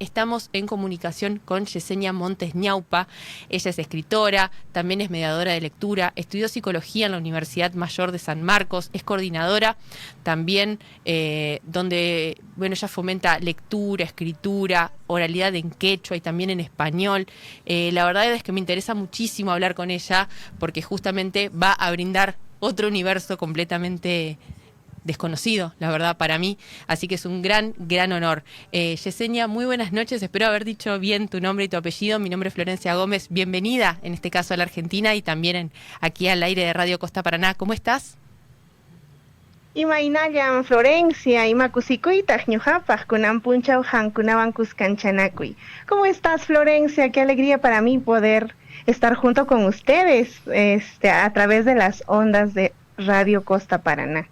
Estamos en comunicación con Yesenia Montes Ñaupa. Ella es escritora, también es mediadora de lectura, estudió psicología en la Universidad Mayor de San Marcos, es coordinadora también donde, bueno, ella fomenta lectura, escritura, oralidad en quechua y también en español. La verdad es que me interesa muchísimo hablar con ella porque justamente va a brindar otro universo completamente desconocido, la verdad, para mí. Así que es un gran honor. Yesenia, muy buenas noches. Espero haber dicho bien tu nombre y tu apellido. Mi nombre es Florencia Gómez. Bienvenida, en este caso, a la Argentina y también aquí al aire de Radio Costa Paraná. ¿Cómo estás? Imaynayan Florencia, imakusikuitaj ñuqapaj kunan punchaw hankunawan kuskanchanakuy. ¿Cómo estás, Florencia? Qué alegría para mí poder estar junto con ustedes a través de las ondas de Radio Costa Paraná.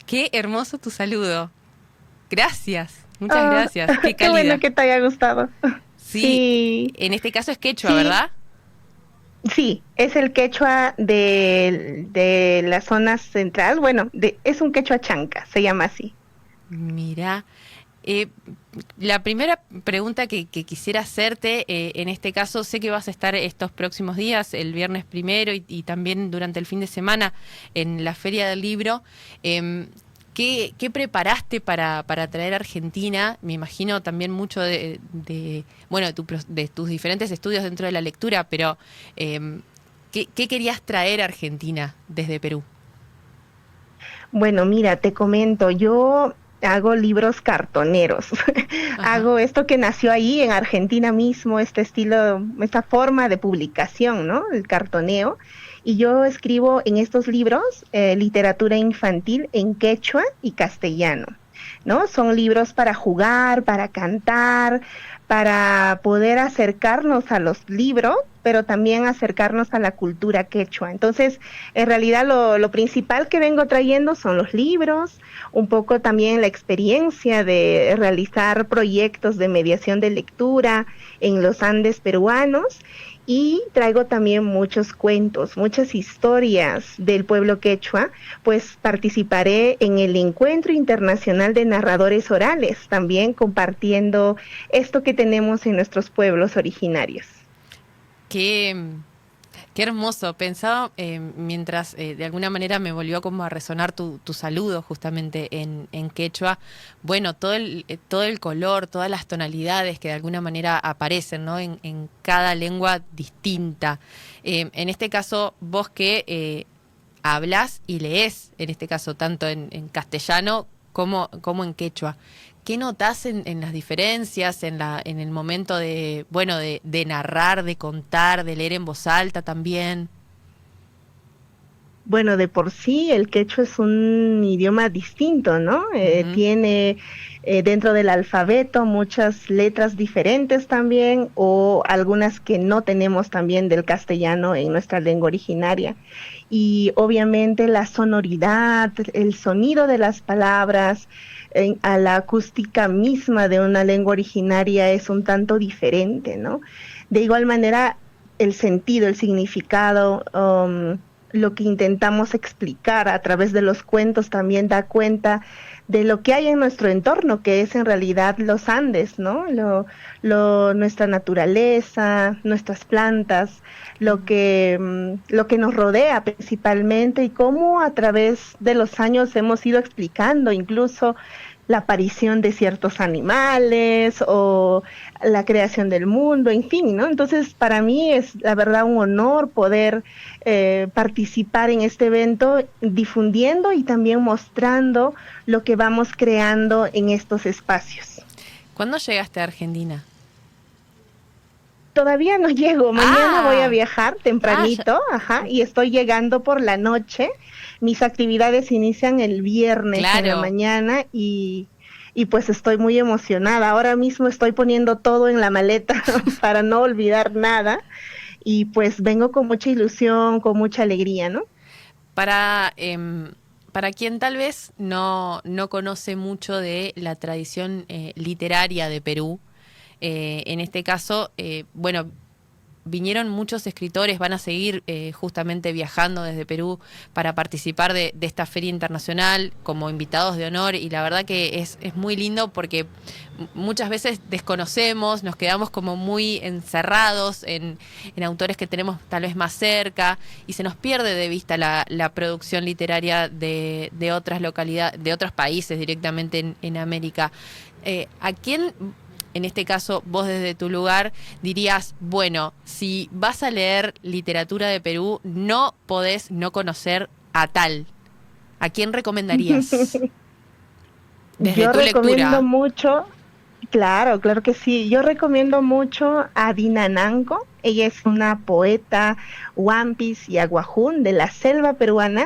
Qué hermoso tu saludo. Gracias, muchas gracias. Qué Qué cálida. bueno que te haya gustado. Sí, Sí, en este caso es quechua, sí, ¿verdad? sí, es el quechua de la zona central. Bueno, es un quechua chanca, se llama así. Mira, eh, la primera pregunta que quisiera hacerte, en este caso, sé que vas a estar estos próximos días, el viernes primero y también durante el fin de semana en la Feria del Libro. ¿Qué preparaste para traer a Argentina? Me imagino también mucho bueno, de tus diferentes estudios dentro de la lectura, pero ¿qué querías traer a Argentina desde Perú? Bueno, mira, te comento, yo hago libros cartoneros. Ajá. Hago esto que nació ahí en Argentina mismo, este estilo, esta forma de publicación, ¿no? El cartoneo. Y yo escribo en estos libros literatura infantil en quechua y castellano, ¿no? Son libros para jugar, para cantar, para poder acercarnos a los libros, pero también acercarnos a la cultura quechua. Entonces, en realidad lo principal que vengo trayendo son los libros, un poco también la experiencia de realizar proyectos de mediación de lectura en los Andes peruanos y traigo también muchos cuentos, muchas historias del pueblo quechua, pues participaré en el Encuentro Internacional de Narradores Orales, también compartiendo esto que tenemos en nuestros pueblos originarios. Qué, qué hermoso. Pensaba, mientras de alguna manera me volvió como a resonar tu saludo justamente en quechua. Bueno, todo el color, todas las tonalidades que de alguna manera aparecen, ¿no? En cada lengua distinta. En este caso, vos que hablas y lees, en este caso, tanto en castellano como en quechua. ¿Qué notás en las diferencias, en el momento de, bueno, de narrar, de contar, de leer en voz alta también? Bueno, de por sí el quechua es un idioma distinto, ¿no? Ujú. Tiene dentro del alfabeto muchas letras diferentes también o algunas que no tenemos también del castellano en nuestra lengua originaria. Y obviamente la sonoridad, el sonido de las palabras, a la acústica misma de una lengua originaria es un tanto diferente, ¿no? De igual manera, el sentido, el significado, lo que intentamos explicar a través de los cuentos también da cuenta de lo que hay en nuestro entorno, que es en realidad los Andes, ¿no? Nuestra naturaleza, nuestras plantas, lo que nos rodea principalmente y cómo a través de los años hemos ido explicando incluso la aparición de ciertos animales o la creación del mundo, en fin, ¿no? Entonces, para mí es la verdad un honor poder participar en este evento, difundiendo y también mostrando lo que vamos creando en estos espacios. ¿Cuándo llegaste a Argentina? Todavía no llego, mañana voy a Ah, viajar ya. tempranito, ajá, y estoy llegando por la noche. Mis actividades inician el viernes en la Claro. mañana y pues estoy muy emocionada. Ahora mismo estoy poniendo todo en la maleta para no olvidar nada y pues vengo con mucha ilusión, con mucha alegría, ¿no? Para, para quien tal vez no conoce mucho de la tradición literaria de Perú, en este caso, bueno, vinieron muchos escritores, van a seguir justamente viajando desde Perú para participar de esta feria internacional como invitados de honor, y la verdad que es muy lindo porque muchas veces desconocemos, nos quedamos como muy encerrados en autores que tenemos tal vez más cerca, y se nos pierde de vista la producción literaria de otras localidades, de otros países directamente en América. ¿A quién, en este caso vos desde tu lugar, dirías, bueno, si vas a leer literatura de Perú, no podés no conocer a tal? ¿A quién recomendarías? Desde Yo tu recomiendo lectura. mucho, claro, claro que sí. Yo recomiendo mucho a Dina Nanco. Ella es una poeta Wampis y Aguajún de la selva peruana,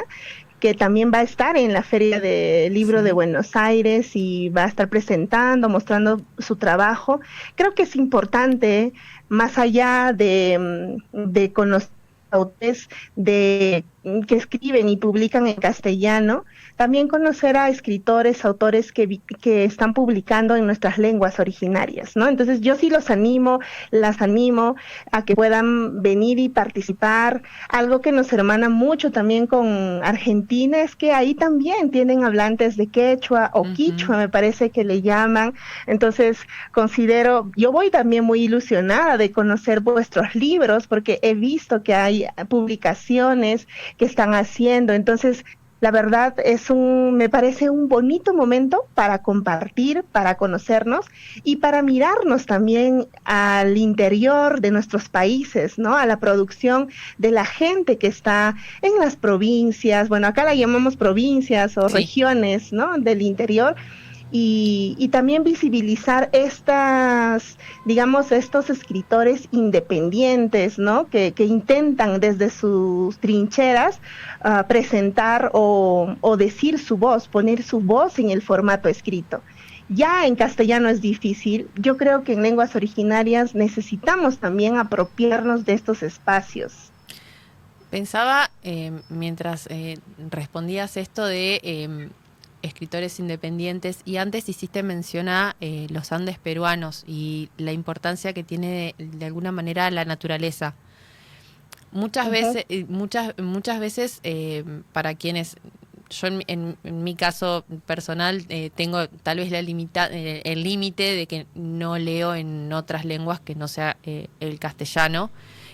que también va a estar en la Feria del Libro de Sí. Buenos Aires y va a estar presentando, mostrando su trabajo. Creo que es importante, más allá de conocer autores que escriben y publican en castellano, también conocer a escritores, autores que están publicando en nuestras lenguas originarias, ¿no? Entonces yo sí las animo a que puedan venir y participar. Algo que nos hermana mucho también con Argentina es que ahí también tienen hablantes de quechua o Ujú. quichua, me parece que le llaman. Entonces yo voy también muy ilusionada de conocer vuestros libros porque he visto que hay publicaciones que están haciendo. Entonces, la verdad me parece un bonito momento para compartir, para conocernos y para mirarnos también al interior de nuestros países, ¿no? A la producción de la gente que está en las provincias, bueno, acá la llamamos provincias o Sí. regiones, ¿no? Del interior, y también visibilizar digamos, estos escritores independientes, ¿no? Que intentan desde sus trincheras presentar o decir su voz, poner su voz en el formato escrito. Ya en castellano es difícil. Yo creo que en lenguas originarias necesitamos también apropiarnos de estos espacios. Pensaba, mientras respondías esto de escritores independientes, y antes hiciste mención a los Andes peruanos y la importancia que tiene de alguna manera la naturaleza. Muchas Ujú. veces, muchas veces para quienes, yo en mi caso personal tengo tal vez el límite de que no leo en otras lenguas que no sea el castellano,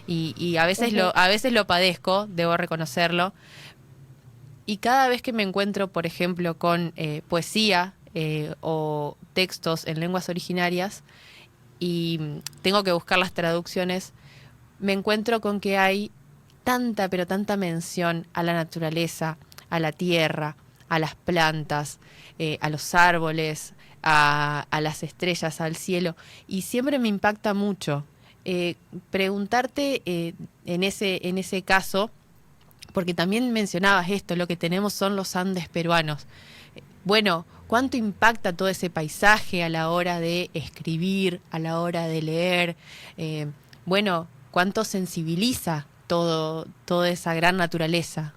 y Ujú. a veces lo padezco, debo reconocerlo, y cada vez que me encuentro, por ejemplo, con poesía o textos en lenguas originarias y tengo que buscar las traducciones, me encuentro con que hay tanta, pero tanta mención a la naturaleza, a la tierra, a las plantas, a los árboles, a las estrellas, al cielo, y siempre me impacta mucho. Preguntarte en ese caso, porque también mencionabas esto, lo que tenemos son los Andes peruanos. Bueno, ¿cuánto impacta todo ese paisaje a la hora de escribir, a la hora de leer? Eh, bueno, ¿cuánto sensibiliza toda esa gran naturaleza?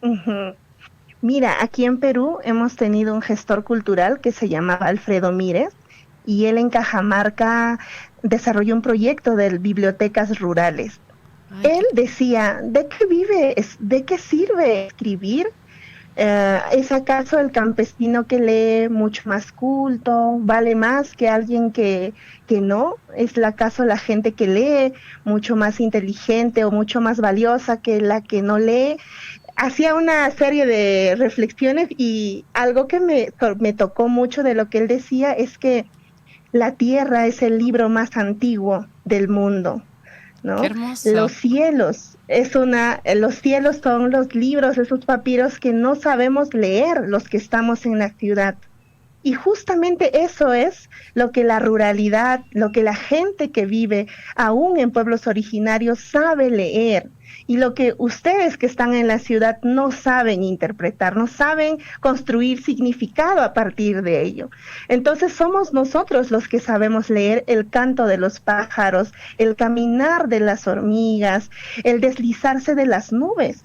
Ujú. Mira, aquí en Perú hemos tenido un gestor cultural que se llamaba Alfredo Mírez y él en Cajamarca desarrolló un proyecto de bibliotecas rurales. Ay, Él qué... decía, ¿de qué vive? ¿De qué sirve escribir? ¿Es acaso el campesino que lee mucho más culto? ¿Vale más que alguien que no? ¿Es acaso la gente que lee mucho más inteligente o mucho más valiosa que la que no lee? Hacía una serie de reflexiones y algo que me tocó mucho de lo que él decía es que la tierra es el libro más antiguo del mundo, Qué ¿no? hermoso. Los cielos son los libros, esos papiros que no sabemos leer los que estamos en la ciudad. Y justamente eso es lo que la ruralidad, lo que la gente que vive aún en pueblos originarios sabe leer y lo que ustedes que están en la ciudad no saben interpretar, no saben construir significado a partir de ello. Entonces somos nosotros los que sabemos leer el canto de los pájaros, el caminar de las hormigas, el deslizarse de las nubes.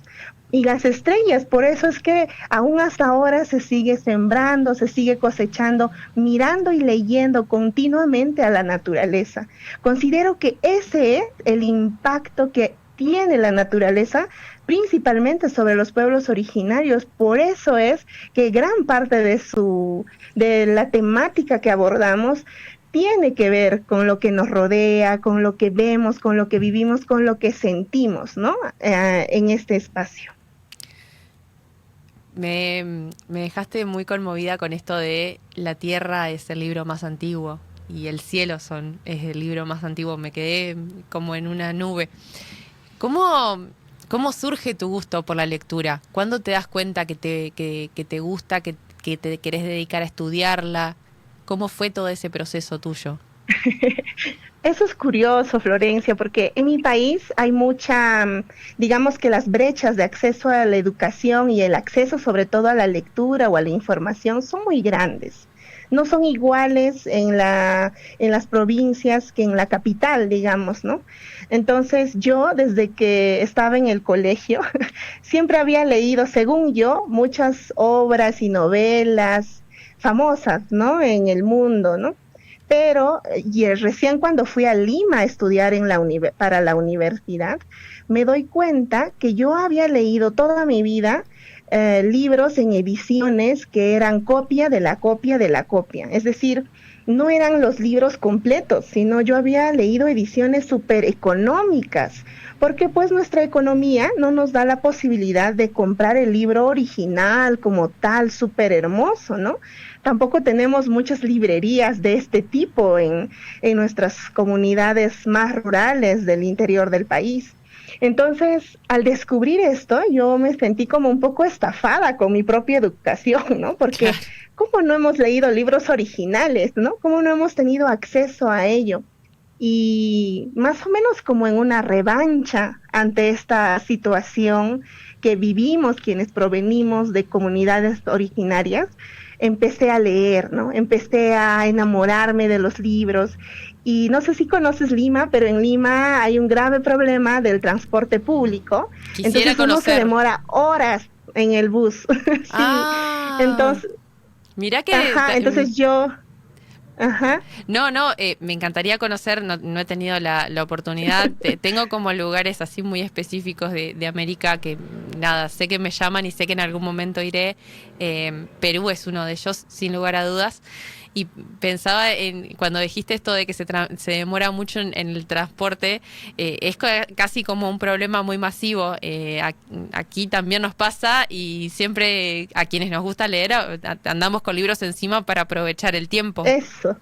y las estrellas. Por eso es que aún hasta ahora se sigue sembrando, se sigue cosechando, mirando y leyendo continuamente a la naturaleza. Considero que ese es el impacto que tiene la naturaleza principalmente sobre los pueblos originarios. Por eso es que gran parte de la temática que abordamos tiene que ver con lo que nos rodea, con lo que vemos, con lo que vivimos, con lo que sentimos, ¿no? En este espacio. Me dejaste muy conmovida con esto de la Tierra es el libro más antiguo y el cielo es el libro más antiguo. Me quedé como en una nube. ¿Cómo surge tu gusto por la lectura? ¿Cuándo te das cuenta que te gusta, que te querés dedicar a estudiarla? ¿Cómo fue todo ese proceso tuyo? Eso es curioso, Florencia, porque en mi país hay digamos que las brechas de acceso a la educación y el acceso sobre todo a la lectura o a la información son muy grandes. No son iguales en las provincias que en la capital, digamos, ¿no? Entonces yo, desde que estaba en el colegio, siempre había leído, según yo, muchas obras y novelas famosas, ¿no? En el mundo, ¿no? Pero recién cuando fui a Lima a estudiar para la universidad, me doy cuenta que yo había leído toda mi vida libros en ediciones que eran copia de la copia de la copia. Es decir, no eran los libros completos, sino yo había leído ediciones súper económicas, porque pues nuestra economía no nos da la posibilidad de comprar el libro original como tal, súper hermoso, ¿no? Tampoco tenemos muchas librerías de este tipo en nuestras comunidades más rurales del interior del país. Entonces, al descubrir esto, yo me sentí como un poco estafada con mi propia educación, ¿no? Porque Claro. ¿cómo no hemos leído libros originales, ¿no? ¿Cómo no hemos tenido acceso a ello? Y más o menos como en una revancha ante esta situación que vivimos quienes provenimos de comunidades originarias, empecé a leer, ¿no? Empecé a enamorarme de los libros. Y no sé si conoces Lima, pero en Lima hay un grave problema del transporte público. Quisiera Entonces uno se conocer. demora horas en el bus. Sí, Ah, entonces, mirá que... ajá, entonces yo, ajá. No, no, me encantaría conocer, no, no he tenido la oportunidad. Tengo como lugares así muy específicos de América que, nada, sé que me llaman y sé que en algún momento iré. Perú es uno de ellos, sin lugar a dudas. Y pensaba en cuando dijiste esto de que se demora mucho en el transporte, es casi como un problema muy masivo. Aquí también nos pasa y siempre a quienes nos gusta leer andamos con libros encima para aprovechar el tiempo. Eso.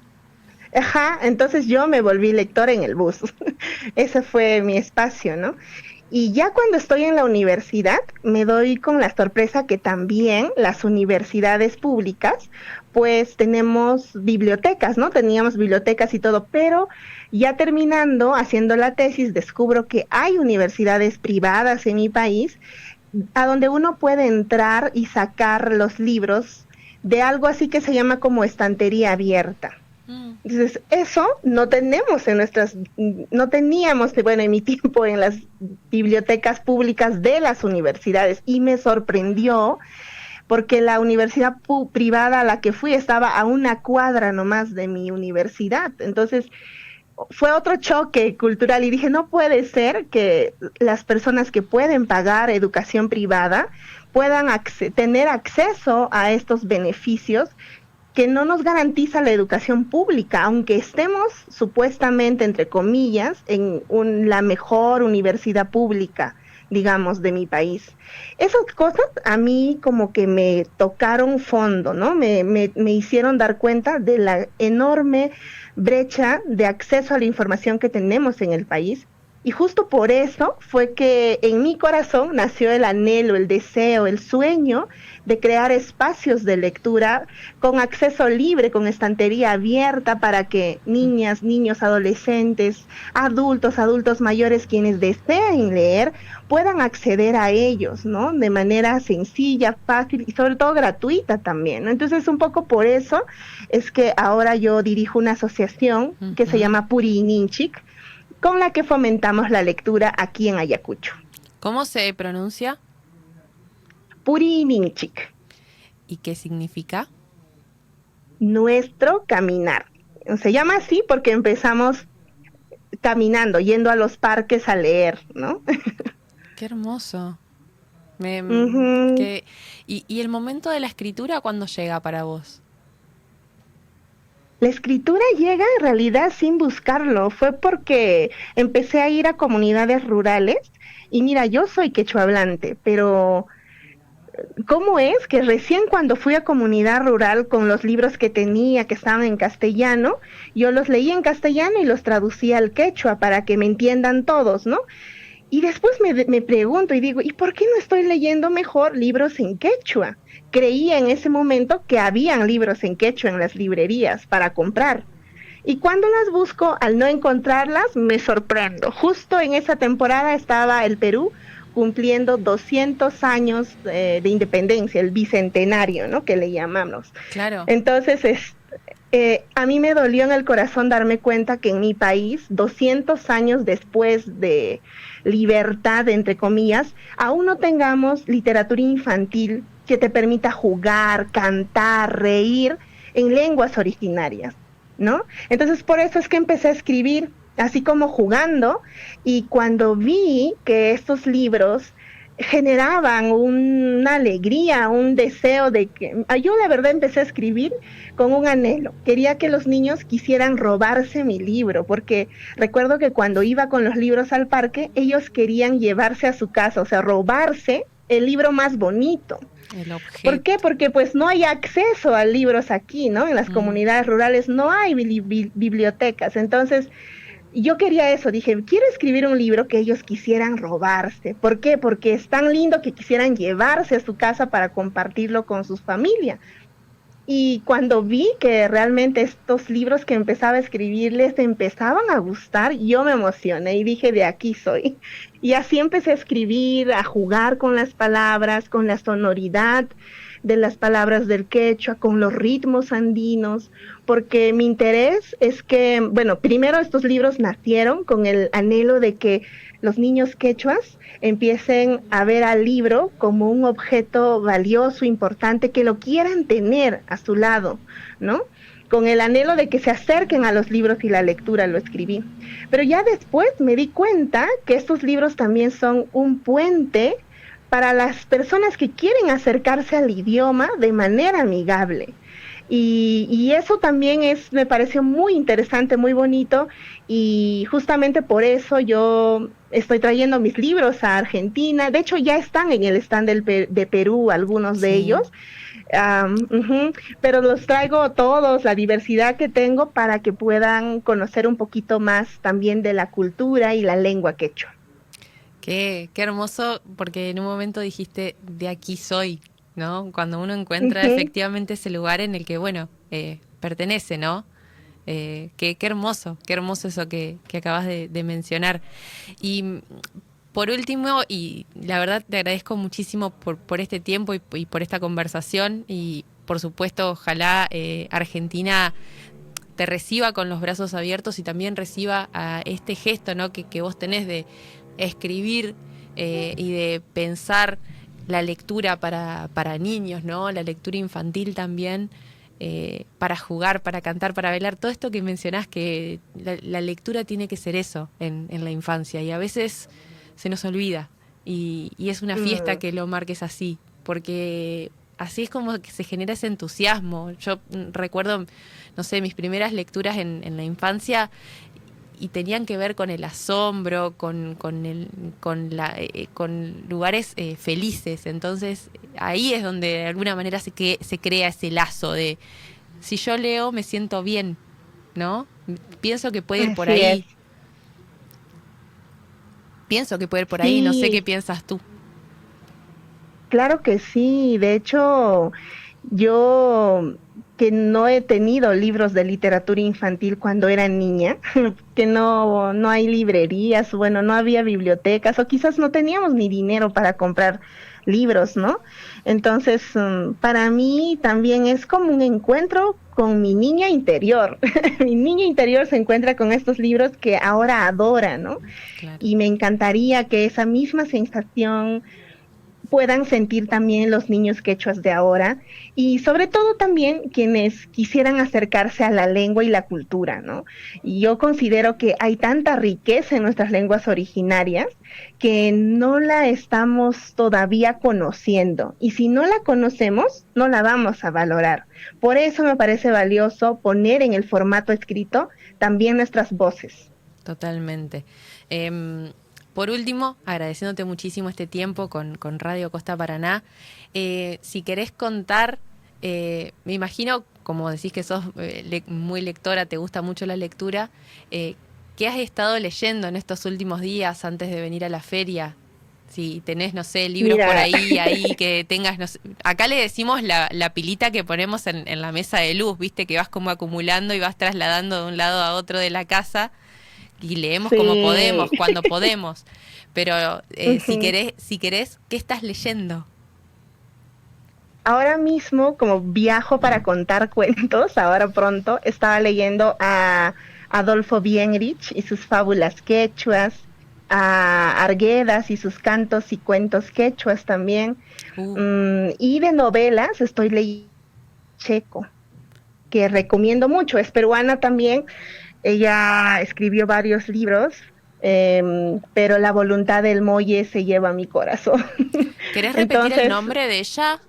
Ajá, entonces yo me volví lectora en el bus. Ese fue mi espacio, ¿no? Y ya cuando estoy en la universidad, me doy con la sorpresa que también las universidades públicas, pues tenemos bibliotecas, ¿no? Teníamos bibliotecas y todo, pero ya terminando, haciendo la tesis, descubro que hay universidades privadas en mi país a donde uno puede entrar y sacar los libros de algo así que se llama como estantería abierta. Mm. Entonces, eso no teníamos, bueno, en mi tiempo en las bibliotecas públicas de las universidades y me sorprendió porque la universidad privada a la que fui estaba a una cuadra nomás de mi universidad. Entonces, fue otro choque cultural y dije, no puede ser que las personas que pueden pagar educación privada puedan tener acceso a estos beneficios que no nos garantiza la educación pública, aunque estemos supuestamente, entre comillas, en la mejor universidad pública, digamos, de mi país. Esas cosas a mí como que me tocaron fondo, ¿no? Me hicieron dar cuenta de la enorme brecha de acceso a la información que tenemos en el país. Y justo por eso fue que en mi corazón nació el anhelo, el deseo, el sueño de crear espacios de lectura con acceso libre, con estantería abierta para que niñas, niños, adolescentes, adultos mayores, quienes deseen leer, puedan acceder a ellos, ¿no? De manera sencilla, fácil y sobre todo gratuita también, ¿no? Entonces, un poco por eso es que ahora yo dirijo una asociación que se Ujú. llama Purininchik, con la que fomentamos la lectura aquí en Ayacucho. ¿Cómo se pronuncia? Purininchik, ¿Y qué significa? nuestro caminar. Se llama así porque empezamos caminando, yendo a los parques a leer, ¿no? Qué hermoso. Me, Ujú. que, y el momento de la escritura, ¿cuándo llega para vos? La escritura llega en realidad sin buscarlo, fue porque empecé a ir a comunidades rurales y mira, yo soy quechua hablante, pero ¿cómo es que recién cuando fui a comunidad rural con los libros que tenía que estaban en castellano, yo los leí en castellano y los traducía al quechua para que me entiendan todos, ¿no? Y después me pregunto y digo, ¿y por qué no estoy leyendo mejor libros en quechua? Creía en ese momento que habían libros en quechua en las librerías para comprar. Y cuando las busco, al no encontrarlas, me sorprendo. Justo en esa temporada estaba el Perú cumpliendo 200 años de independencia, el bicentenario, ¿no? Que le llamamos. Claro. Entonces, a mí me dolió en el corazón darme cuenta que en mi país, 200 años después de libertad, entre comillas, aún no tengamos literatura infantil que te permita jugar, cantar, reír en lenguas originarias, ¿no? Entonces, por eso es que empecé a escribir, así como jugando, y cuando vi que estos libros generaban una alegría, un deseo de que yo la verdad empecé a escribir con un anhelo. Quería que los niños quisieran robarse mi libro, porque recuerdo que cuando iba con los libros al parque, ellos querían llevarse a su casa, o sea, robarse el libro más bonito. El ¿Por qué? objeto. Porque pues no hay acceso a libros aquí, ¿no? En las Mm. comunidades rurales no hay bibliotecas. Entonces, yo quería eso, dije, quiero escribir un libro que ellos quisieran robarse. ¿Por qué? Porque es tan lindo que quisieran llevarse a su casa para compartirlo con sus familias. Y cuando vi que realmente estos libros que empezaba a escribir les empezaban a gustar, yo me emocioné y dije, de aquí soy. Y así empecé a escribir, a jugar con las palabras, con la sonoridad de las palabras del quechua, con los ritmos andinos, porque mi interés es que, bueno, primero estos libros nacieron con el anhelo de que los niños quechuas empiecen a ver al libro como un objeto valioso, importante, que lo quieran tener a su lado, ¿no? Con el anhelo de que se acerquen a los libros y la lectura lo escribí. Pero ya después me di cuenta que estos libros también son un puente para las personas que quieren acercarse al idioma de manera amigable. Y eso también me pareció muy interesante, muy bonito, y justamente por eso yo estoy trayendo mis libros a Argentina. De hecho, ya están en el stand de Perú, algunos de Sí. ellos, pero los traigo todos, la diversidad que tengo, para que puedan conocer un poquito más también de la cultura y la lengua quechua. Qué hermoso, porque en un momento dijiste, de aquí soy, ¿no? Cuando uno encuentra Ujú. efectivamente ese lugar en el que, bueno, pertenece, ¿no? Qué hermoso eso que acabas de mencionar. Y por último, y la verdad te agradezco muchísimo por este tiempo y por esta conversación, y por supuesto, ojalá Argentina te reciba con los brazos abiertos y también reciba a este gesto, ¿no? que vos tenés de escribir y de pensar la lectura para niños, ¿no? La lectura infantil también, para jugar, para cantar, para bailar, todo esto que mencionás, que la lectura tiene que ser eso en la infancia, y a veces se nos olvida, y es una fiesta Mm. que lo marques así, porque así es como que se genera ese entusiasmo. Yo recuerdo, no sé, mis primeras lecturas en la infancia, y tenían que ver con el asombro, con lugares felices. Entonces ahí es donde de alguna manera se crea ese lazo de, si yo leo me siento bien, ¿no? Pienso que puede ir por Así es. ahí, pienso que puede ir por ahí, no sé qué Sí, piensas tú. claro que sí. De hecho, yo que no he tenido libros de literatura infantil cuando era niña, que no hay librerías, bueno, no había bibliotecas, o quizás no teníamos ni dinero para comprar libros, ¿no? Entonces, para mí también es como un encuentro con mi niña interior. Mi niña interior se encuentra con estos libros que ahora adora, ¿no? Claro. Y me encantaría que esa misma sensación puedan sentir también los niños quechuas de ahora y sobre todo también quienes quisieran acercarse a la lengua y la cultura, ¿no? Y yo considero que hay tanta riqueza en nuestras lenguas originarias que no la estamos todavía conociendo y si no la conocemos, no la vamos a valorar. Por eso me parece valioso poner en el formato escrito también nuestras voces. Totalmente. Por último, agradeciéndote muchísimo este tiempo con Radio Costa Paraná, si querés contar, me imagino, como decís que sos muy lectora, te gusta mucho la lectura, ¿qué has estado leyendo en estos últimos días antes de venir a la feria? Si tenés, no sé, libros por ahí que tengas, no sé, acá le decimos la pilita que ponemos en la mesa de luz, viste, que vas como acumulando y vas trasladando de un lado a otro de la casa. Y leemos como podemos, cuando podemos. Pero si querés, ¿qué estás leyendo? Ahora mismo, como viajo para contar cuentos, ahora pronto, estaba leyendo a Adolfo Bienrich y sus fábulas quechuas, a Arguedas y sus cantos y cuentos quechuas también. Y de novelas estoy leyendo Checo, que recomiendo mucho, es peruana también. Ella escribió varios libros, pero La voluntad del Molle se lleva a mi corazón. ¿Querés repetir el Entonces, nombre de ella?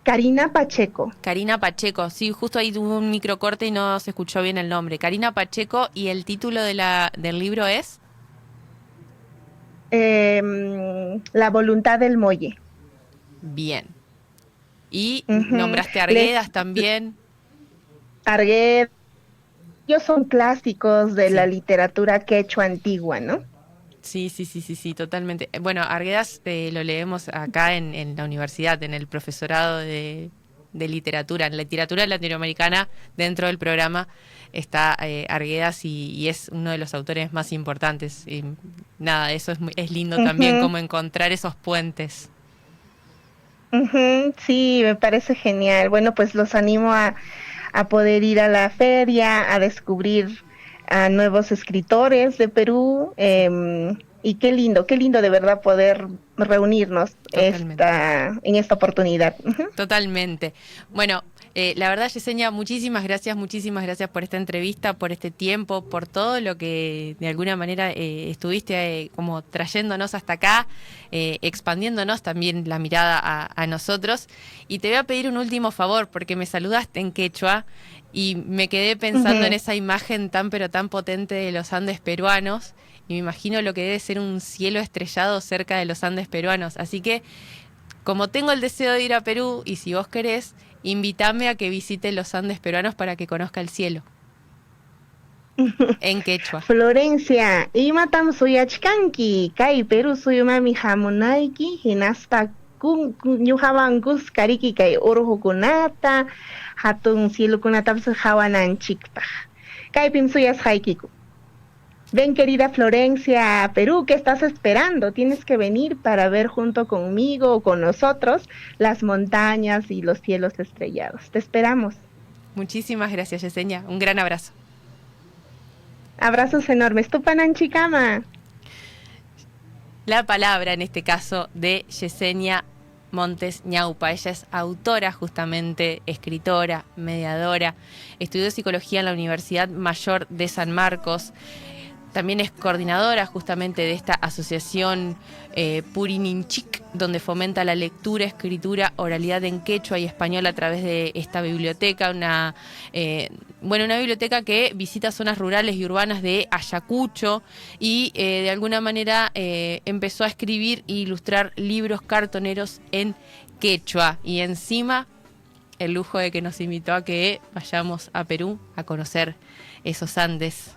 Karina Pacheco. Karina Pacheco, sí, justo ahí tuvo un microcorte y no se escuchó bien el nombre. Karina Pacheco, ¿y el título del libro es? La voluntad del Molle. Bien. Y nombraste a Arguedas también. Arguedas. Ellos son clásicos de la Sí. literatura quechua antigua, ¿no? Sí, totalmente. Bueno, Arguedas lo leemos acá en la universidad, en el profesorado de literatura. En literatura latinoamericana, dentro del programa, está Arguedas y es uno de los autores más importantes. Y nada, eso es lindo también, como encontrar esos puentes. Sí, me parece genial. Bueno, pues los animo a poder ir a la feria, a descubrir a nuevos escritores de Perú. Y qué lindo de verdad poder reunirnos Totalmente. en esta oportunidad. Totalmente. Bueno, la verdad, Yesenia, muchísimas gracias por esta entrevista, por este tiempo, por todo lo que de alguna manera estuviste como trayéndonos hasta acá, expandiéndonos también la mirada a nosotros. Y te voy a pedir un último favor, porque me saludaste en quechua y me quedé pensando en esa imagen tan pero tan potente de los Andes peruanos. Y me imagino lo que debe ser un cielo estrellado cerca de los Andes peruanos. Así que, como tengo el deseo de ir a Perú, y si vos querés, invítame a que visite los Andes peruanos para que conozca el cielo. En quechua. Florencia, imatam suyachkanki, kay Perú suyumami hamunaiki, hinasta ñuqawankus kariki kay urqukunata, hatun cielukunatapas hawananchikpaq. Kaypim suyasqaykiku. Ven, querida Florencia, a Perú, ¿qué estás esperando? Tienes que venir para ver junto conmigo o con nosotros las montañas y los cielos estrellados. Te esperamos. Muchísimas gracias, Yesenia. Un gran abrazo. Abrazos enormes. Tupananchikama. La palabra, en este caso, de Yesenia Montes Ñaupa. Ella es autora, justamente, escritora, mediadora, estudió psicología en la Universidad Mayor de San Marcos. También es coordinadora justamente de esta asociación Purininchik, donde fomenta la lectura, escritura, oralidad en quechua y español a través de esta biblioteca, una biblioteca que visita zonas rurales y urbanas de Ayacucho y de alguna manera empezó a escribir e ilustrar libros cartoneros en quechua. Y encima, el lujo de que nos invitó a que vayamos a Perú a conocer esos Andes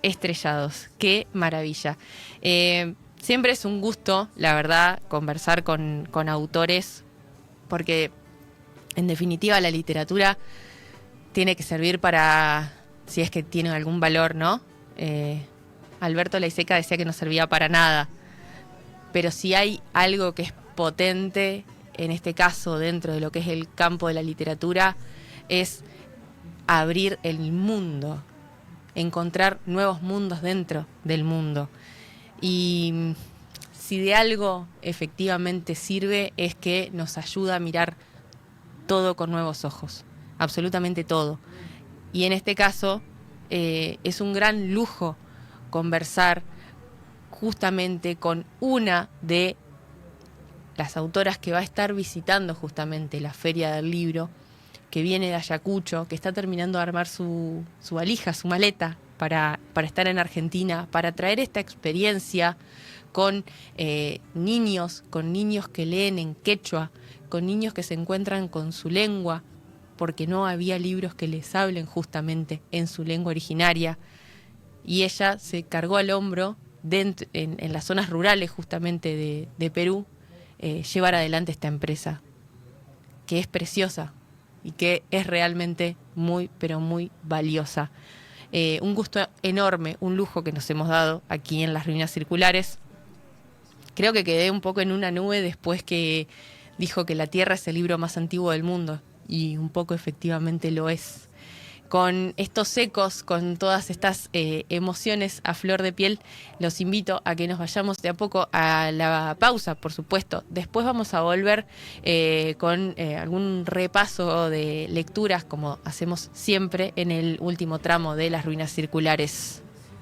estrellados. Qué maravilla. Siempre es un gusto, la verdad, conversar con autores, porque en definitiva la literatura tiene que servir para, si es que tiene algún valor, ¿no? Alberto Laiseca decía que no servía para nada, pero si hay algo que es potente, en este caso dentro de lo que es el campo de la literatura, es abrir el mundo, encontrar nuevos mundos dentro del mundo. Y si de algo efectivamente sirve, es que nos ayuda a mirar todo con nuevos ojos, absolutamente todo. Y en este caso es un gran lujo conversar justamente con una de las autoras que va a estar visitando justamente la Feria del Libro, que viene de Ayacucho, que está terminando de armar su valija, su maleta para estar en Argentina, para traer esta experiencia con niños que leen en quechua, con niños que se encuentran con su lengua, porque no había libros que les hablen justamente en su lengua originaria. Y ella se cargó al hombro en las zonas rurales justamente de Perú, llevar adelante esta empresa, que es preciosa y que es realmente muy, pero muy valiosa. Un gusto enorme, un lujo que nos hemos dado aquí en las Ruinas Circulares. Creo que quedé un poco en una nube después que dijo que la Tierra es el libro más antiguo del mundo, y un poco efectivamente lo es. Con estos ecos, con todas estas emociones a flor de piel, los invito a que nos vayamos de a poco a la pausa, por supuesto. Después vamos a volver con algún repaso de lecturas, como hacemos siempre en el último tramo de las Ruinas Circulares.